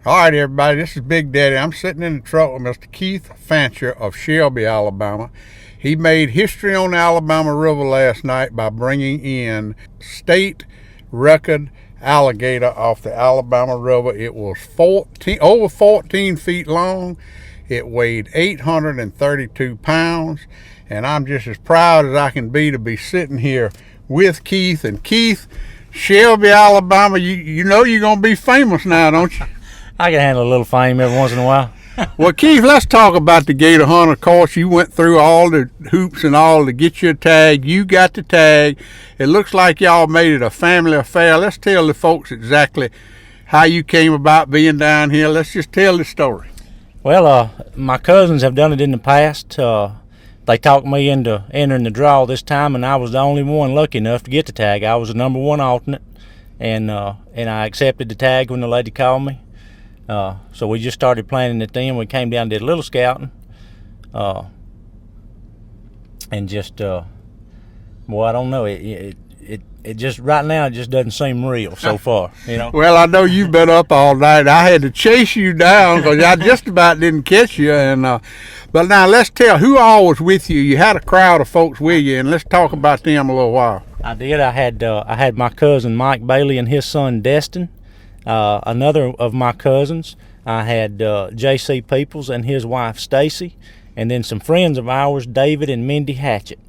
All right, everybody, this is Big Daddy. I'm sitting in the truck with Mr. Keith Fancher of Shelby, Alabama. He made history on the Alabama River last night by bringing in state record alligator off the Alabama River. It was over 14 feet long. It weighed 832 pounds. And I'm just as proud as I can be to be sitting here with Keith. And Keith, Shelby, Alabama, you know you're going to be famous now, don't you? I can handle a little fame every once in a while. Well, Keith, let's talk about the Gator Hunt. Of course, you went through all the hoops and all to get your tag. You got the tag. It looks like y'all made it a family affair. Let's tell the folks exactly how you came about being down here. Let's just tell the story. Well, my cousins have done it in the past. They talked me into entering the draw this time, and I was the only one lucky enough to get the tag. I was the number one alternate, and I accepted the tag when the lady called me. So we just started planning it then. We came down and did a little scouting, and just, well, I don't know. It just right now it just doesn't seem real so far, you know. Well, I know you've been up all night. I had to chase you down because I just about didn't catch you. And but now let's tell who all was with you. You had a crowd of folks with you, and let's talk about them a little while. I did. I had my cousin Mike Bailey and his son Destin. Another of my cousins, I had J.C. Peoples and his wife Stacy, and then some friends of ours, David and Mindy Hatchett.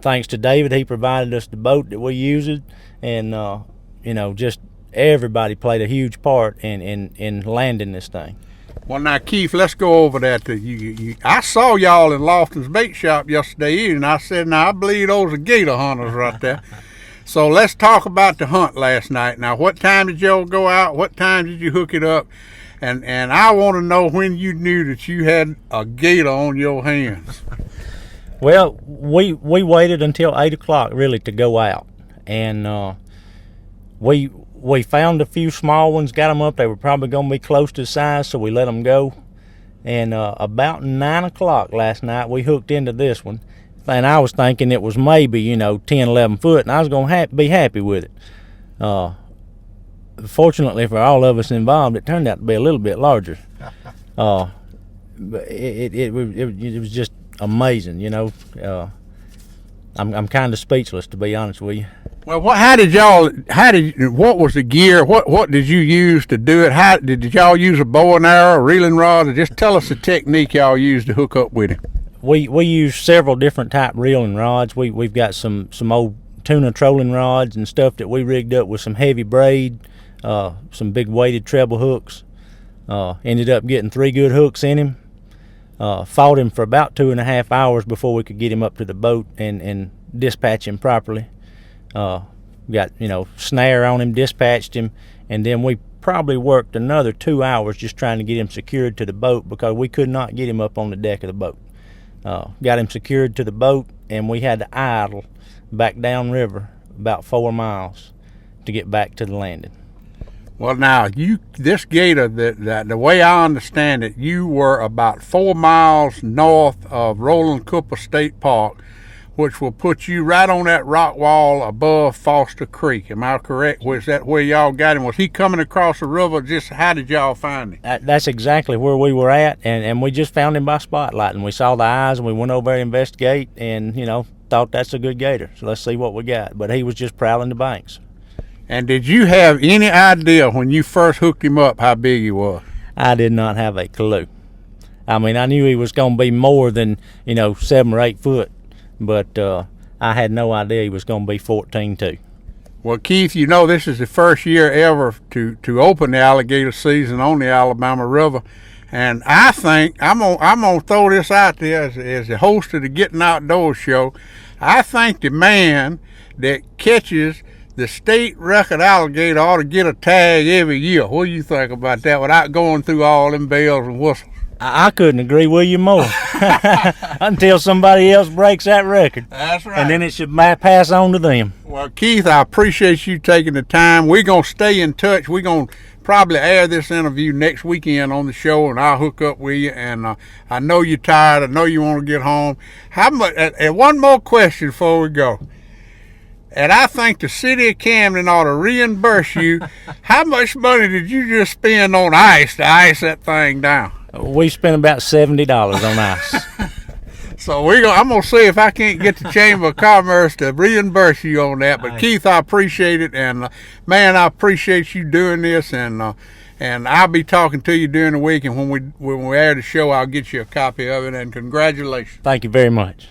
Thanks to David, he provided us the boat that we used, and just everybody played a huge part in landing this thing. Well, now, Keith, let's go over that. I saw y'all in Lofton's bait shop yesterday evening. I said, now, I believe those are gator hunters right there. So let's talk about the hunt last night. Now, what time did y'all go out? What time did you hook it up? And I want to know when you knew that you had a gator on your hands. Well, we waited until 8 o'clock really to go out, and we found a few small ones, got them up. They were probably going to be close to the size, so we let them go. And about 9 o'clock last night, we hooked into this one. And I was thinking it was maybe, 10, 11 foot, and I was going to be happy with it. Fortunately for all of us involved, it turned out to be a little bit larger. But it was just amazing, I'm kind of speechless, to be honest with you. Well, what was the gear? What did you use to do it? How did y'all use a bow and arrow, a reeling rod? Or just tell us the technique y'all used to hook up with it. We use several different type reeling rods. We've got some old tuna trolling rods and stuff that we rigged up with some heavy braid, some big weighted treble hooks. Ended up getting 3 good hooks in him. Fought him for about 2.5 hours before we could get him up to the boat and dispatch him properly. Got snare on him, dispatched him, and then we probably worked another 2 hours just trying to get him secured to the boat because we could not get him up on the deck of the boat. Got him secured to the boat, and we had to idle back downriver about 4 miles to get back to the landing. Well, now, this gator, the way I understand it, you were about 4 miles north of Roland Cooper State Park, which will put you right on that rock wall above Foster Creek. Am I correct? Was that where y'all got him? Was he coming across the river? Just how did y'all find him? That's exactly where we were at, and we just found him by spotlight, and we saw the eyes, and we went over to investigate, and thought that's a good gator, so let's see what we got. But he was just prowling the banks. And did you have any idea when you first hooked him up how big he was? I did not have a clue. I mean, I knew he was going to be more than 7 or 8 foot, but I had no idea he was going to be 14 too. Well, Keith, this is the first year ever to open the alligator season on the Alabama River, and I think I'm gonna throw this out there as the host of the Getting Outdoors show. I think the man that catches the state record alligator ought to get a tag every year. What do you think about that without going through all them bells and whistles? I couldn't agree with you more. Until somebody else breaks that record. That's right. And then it should pass on to them. Well, Keith, I appreciate you taking the time. We're going to stay in touch. We're going to probably air this interview next weekend on the show, and I'll hook up with you. And I know you're tired. I know you want to get home. How much? And one more question before we go. and I think the city of Camden ought to reimburse you. How much money did you just spend on ice to ice that thing down? We spent about $70 on ice. So I'm gonna see if I can't get the Chamber of Commerce to reimburse you on that. But Keith, I appreciate it, and man, I appreciate you doing this, and I'll be talking to you during the week, and when we air the show, I'll get you a copy of it. And congratulations. Thank you very much.